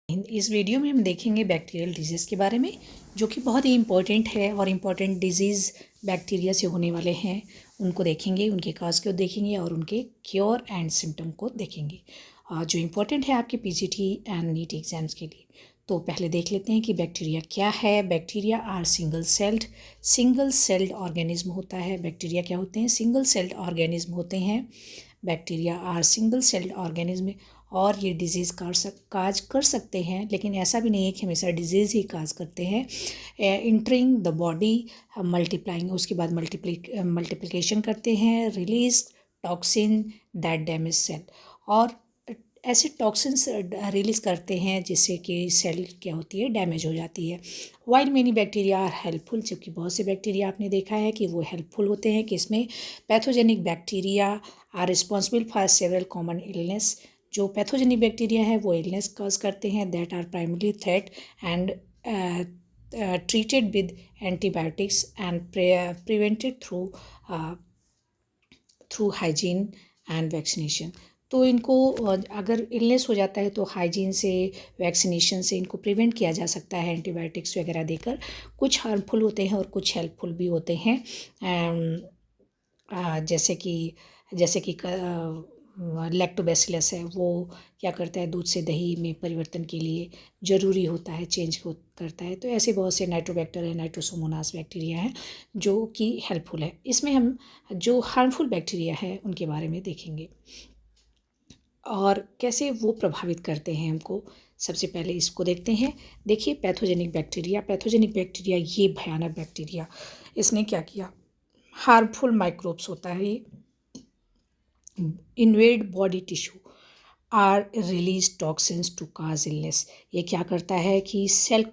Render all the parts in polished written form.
इस वीडियो में हम देखेंगे बैक्टीरियल डिजीज़ के बारे में, जो कि बहुत ही इम्पोर्टेंट है और इम्पोर्टेंट डिजीज़ बैक्टीरिया से होने वाले हैं उनको देखेंगे, उनके काज को देखेंगे और उनके क्योर एंड सिम्टम को देखेंगे, जो इम्पोर्टेंट है आपके पीजीटी एंड नीट एग्जाम्स के लिए। तो पहले देख लेते हैं कि बैक्टीरिया क्या है। Bacteria are single celled organism होता है। बैक्टीरिया क्या होते हैं? सिंगल सेल्ड ऑर्गेनिज्म होते हैं। Bacteria are single celled organism और ये डिजीज़ काज कर सकते हैं, लेकिन ऐसा भी नहीं है कि हमेशा डिजीज़ ही काज करते हैं। इंटरिंग द बॉडी, मल्टीप्लाइंग, उसके बाद मल्टीप्लिकेशन करते हैं, release toxin that damage cell, और ऐसे टॉक्सिन्स रिलीज़ करते हैं जिससे कि सेल क्या होती है, डैमेज हो जाती है। While many bacteria are helpful, जबकि बहुत से बैक्टीरिया आपने देखा है कि वो हेल्पफुल होते हैं। कि इसमें pathogenic bacteria are responsible for several common illness, जो पैथोजेनिक बैक्टीरिया है वो इलनेस कॉज करते हैं, that are primary threat and treated with antibiotics and prevented through hygiene and vaccination. तो इनको अगर इलनेस हो जाता है तो हाइजीन से, वैक्सीनेशन से इनको प्रिवेंट किया जा सकता है एंटीबायोटिक्स वगैरह देकर। कुछ हार्मफुल होते हैं और कुछ हेल्पफुल भी होते हैं, जैसे कि लैक्टोबैसिलस है, वो क्या करता है, दूध से दही में परिवर्तन के लिए ज़रूरी होता है, करता है। तो ऐसे बहुत से नाइट्रोबैक्टर है, नाइट्रोसोमोनास बैक्टीरिया हैं जो कि हेल्पफुल है। इसमें हम जो हार्मफुल बैक्टीरिया है उनके बारे में देखेंगे और कैसे वो प्रभावित करते हैं हमको। सबसे पहले इसको देखते हैं। देखिए, पैथोजेनिक बैक्टीरिया ये भयानक बैक्टीरिया, इसने क्या किया, हार्मफुल माइक्रोब्स होता है ये, invade body tissue or release toxins to cause illness. ये क्या करता है कि सेल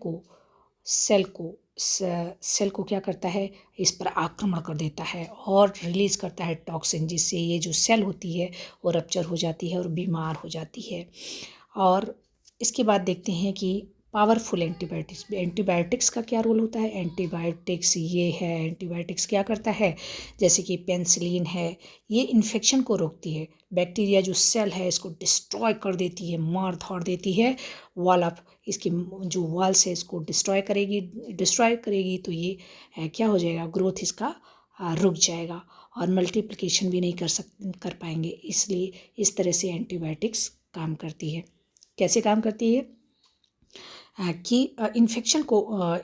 को क्या करता है, इस पर आक्रमण कर देता है और रिलीज़ करता है टॉक्सिन, जिससे ये जो सेल होती है वो रप्चर हो जाती है और बीमार हो जाती है। और इसके बाद देखते हैं कि पावरफुल एंटीबायोटिक्स का क्या रोल होता है। एंटीबायोटिक्स क्या करता है, जैसे कि पेनिसिलिन है, ये इन्फेक्शन को रोकती है। बैक्टीरिया जो सेल है इसको डिस्ट्रॉय कर देती है, मार धाड़ देती है। वॉल ऑफ इसकी जो वॉल्स है इसको डिस्ट्रॉय करेगी तो ये क्या हो जाएगा, ग्रोथ इसका रुक जाएगा और मल्टीप्लिकेशन भी नहीं कर पाएंगे। इसलिए इस तरह से एंटीबायोटिक्स काम करती है। कैसे काम करती है कि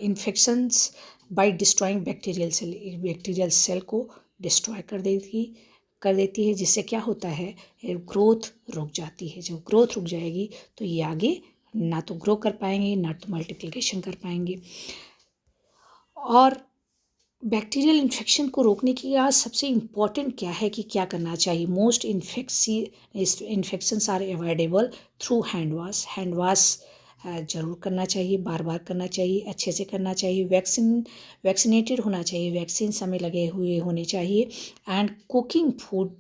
infections by destroying bacterial cell को डिस्ट्रॉय कर देती है, जिससे क्या होता है, ग्रोथ रुक जाती है। जब ग्रोथ रुक जाएगी तो ये आगे ना तो ग्रो कर पाएंगे ना तो मल्टीप्लिकेशन कर पाएंगे। और बैक्टीरियल इन्फेक्शन को रोकने की आज सबसे इम्पॉर्टेंट क्या है कि क्या करना चाहिए। Most infections are avoidable through hand wash ज़रूर करना चाहिए, बार बार करना चाहिए, अच्छे से करना चाहिए। वैक्सीनेटेड होना चाहिए, वैक्सीन समय लगे हुए होने चाहिए। एंड कुकिंग फूड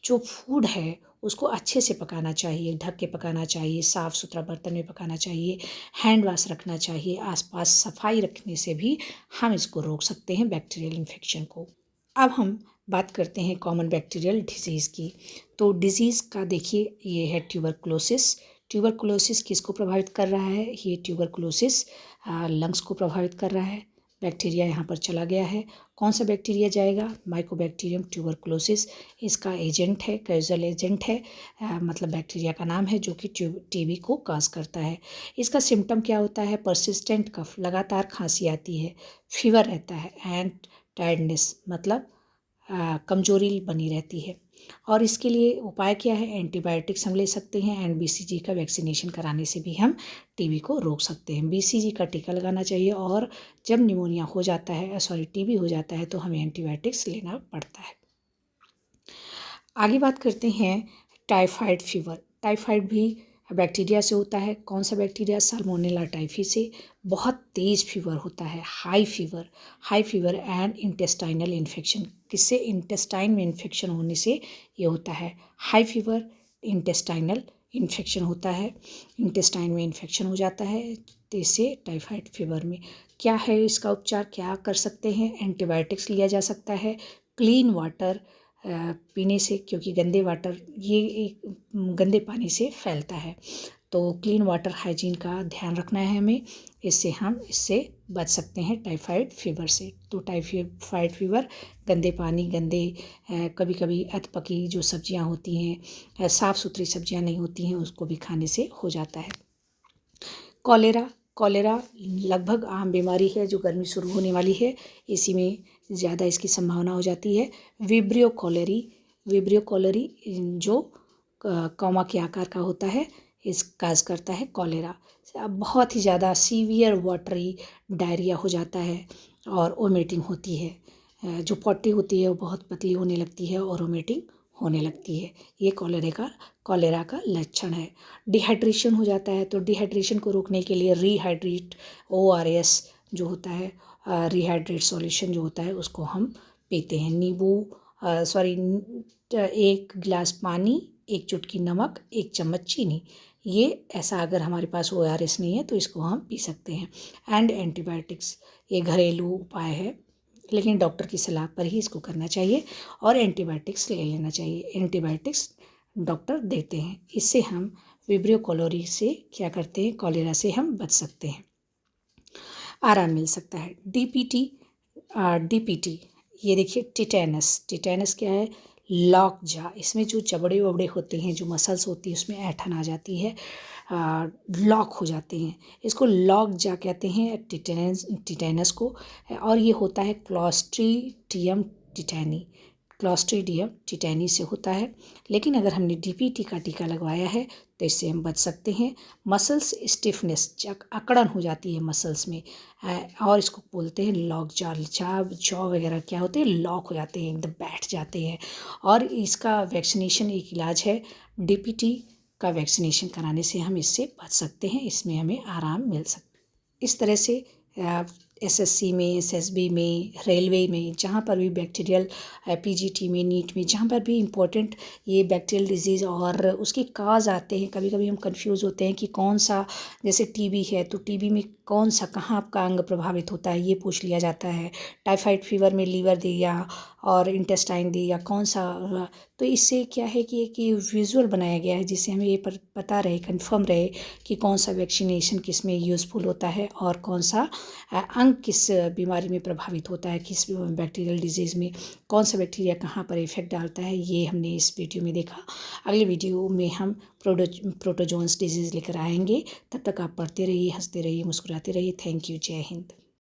जो फूड है उसको अच्छे से पकाना चाहिए, ढक के पकाना चाहिए, साफ़ सुथरा बर्तन में पकाना चाहिए, हैंड वॉश रखना चाहिए। आसपास सफाई रखने से भी हम इसको रोक सकते हैं, बैक्टीरियल इन्फेक्शन को। अब हम बात करते हैं कॉमन बैक्टीरियल डिजीज़ की। तो डिजीज़ का देखिए, ये है ट्यूबरकुलोसिस किसको प्रभावित कर रहा है, ये ट्यूबरकुलोसिस लंग्स को प्रभावित कर रहा है। बैक्टीरिया यहाँ पर चला गया है, कौन सा बैक्टीरिया जाएगा, माइकोबैक्टीरियम ट्यूबरकुलोसिस इसका एजेंट है, कैजुअल एजेंट है, मतलब बैक्टीरिया का नाम है जो कि टीबी को काज करता है। इसका सिम्टम क्या होता है, परसिस्टेंट कफ, लगातार खांसी आती है, फीवर रहता है, एंड टायर्डनेस, मतलब कमजोरी बनी रहती है। और इसके लिए उपाय क्या है, एंटीबायोटिक्स हम ले सकते हैं एंड बीसीजी का वैक्सीनेशन कराने से भी हम टीबी को रोक सकते हैं। बीसीजी का टीका लगाना चाहिए और जब निमोनिया हो जाता है, टीबी हो जाता है तो हमें एंटीबायोटिक्स लेना पड़ता है। आगे बात करते हैं टाइफाइड फीवर। टाइफाइड भी बैक्टीरिया से होता है। कौन सा बैक्टीरिया, साल्मोनेला टाइफी से बहुत तेज़ फीवर होता है, high fever and intestinal infection. किससे, इंटेस्टाइन में इन्फेक्शन होने से ये होता है हाई फीवर, इंटेस्टाइनल इन्फेक्शन होता है, इंटेस्टाइन में इन्फेक्शन हो जाता है, तो इससे टाइफाइड फीवर में क्या है इसका उपचार, क्या कर सकते हैं, एंटीबायोटिक्स लिया जा सकता है, क्लीन वाटर पीने से, क्योंकि गंदे वाटर ये एक गंदे पानी से फैलता है। तो क्लीन वाटर हाइजीन का ध्यान रखना है हमें, इससे बच सकते हैं टाइफाइड फीवर से। तो टाइफाइड फीवर गंदे पानी, कभी कभी अधपकी जो सब्जियां होती हैं, साफ़ सुथरी सब्जियां नहीं होती हैं, उसको भी खाने से हो जाता है। कॉलेरा लगभग आम बीमारी है जो गर्मी शुरू होने वाली है, इसी में ज़्यादा इसकी संभावना हो जाती है। विब्रियो कॉलेरी जो कौमा के आकार का होता है, इस काज करता है कॉलेरा। अब बहुत ही ज़्यादा सीवियर वाटरी डायरिया हो जाता है और वोमिटिंग होती है। जो पॉटी होती है वो बहुत पतली होने लगती है और वोमिटिंग होने लगती है। ये कॉलेरा का लक्षण है। डिहाइड्रेशन हो जाता है, तो डिहाइड्रेशन को रोकने के लिए रीहाइड्रेट ORS जो होता है, रिहाइड्रेट सॉल्यूशन जो होता है, उसको हम पीते हैं। 1 गिलास पानी, 1 चुटकी नमक, 1 चम्मच चीनी, ये ऐसा अगर हमारे पास ORS नहीं है तो इसको हम पी सकते हैं। एंड एंटीबायोटिक्स, ये घरेलू उपाय है, लेकिन डॉक्टर की सलाह पर ही इसको करना चाहिए और एंटीबायोटिक्स ले लेना चाहिए। एंटीबायोटिक्स डॉक्टर देते हैं, इससे हम विब्रियो कॉलेरा से क्या करते हैं, कॉलेरा से हम बच सकते हैं, आराम मिल सकता है। DPT ये देखिए, टिटेनस क्या है, लॉक जा, इसमें जो जबड़े वबड़े होते हैं, जो मसल्स होती है, उसमें ऐंठन आ जाती है, लॉक हो जाते हैं, इसको लॉक जा कहते हैं टिटेनस को। और ये होता है क्लॉस्ट्रीडियम टिटेनी से होता है। लेकिन अगर हमने DPT का टीका लगवाया है तो इससे हम बच सकते हैं। मसल्स स्टिफनेस, अकड़न हो जाती है मसल्स में, और इसको बोलते हैं लॉक जॉ वगैरह क्या होते हैं, लॉक हो जाते हैं, एकदम बैठ जाते हैं। और इसका वैक्सीनेशन एक इलाज है। DPT का वैक्सीनेशन कराने से हम इससे बच सकते हैं, इसमें हमें आराम मिल सकता है। इस तरह से SSC में, SSB में, रेलवे में, जहाँ पर भी बैक्टीरियल, PGT में, नीट में, जहाँ पर भी इम्पोर्टेंट ये बैक्टीरियल डिजीज़ और उसके काज आते हैं, कभी कभी हम कंफ्यूज होते हैं कि कौन सा, जैसे TB है तो TB में कौन सा, कहाँ आपका अंग प्रभावित होता है, ये पूछ लिया जाता है। टाइफाइड फीवर में लीवर दे या और इंटेस्टाइन दे या कौन सा। तो इससे क्या है कि एक विजुअल बनाया गया है, जिससे हमें ये पता रहे, कंफर्म रहे कि कौन सा वैक्सीनेशन किस में यूज़फुल होता है और कौन सा अंग किस बीमारी में प्रभावित होता है, किस बैक्टीरियल डिजीज़ में कौन सा बैक्टीरिया कहाँ पर इफेक्ट डालता है, ये हमने इस वीडियो में देखा। अगले वीडियो में हम प्रोटोजोन्स डिजीज़ लेकर आएंगे। तब तक आप पढ़ते रहिए, हंसते रहिए, मुस्कुराते रहिए। Thank you. जय हिंद।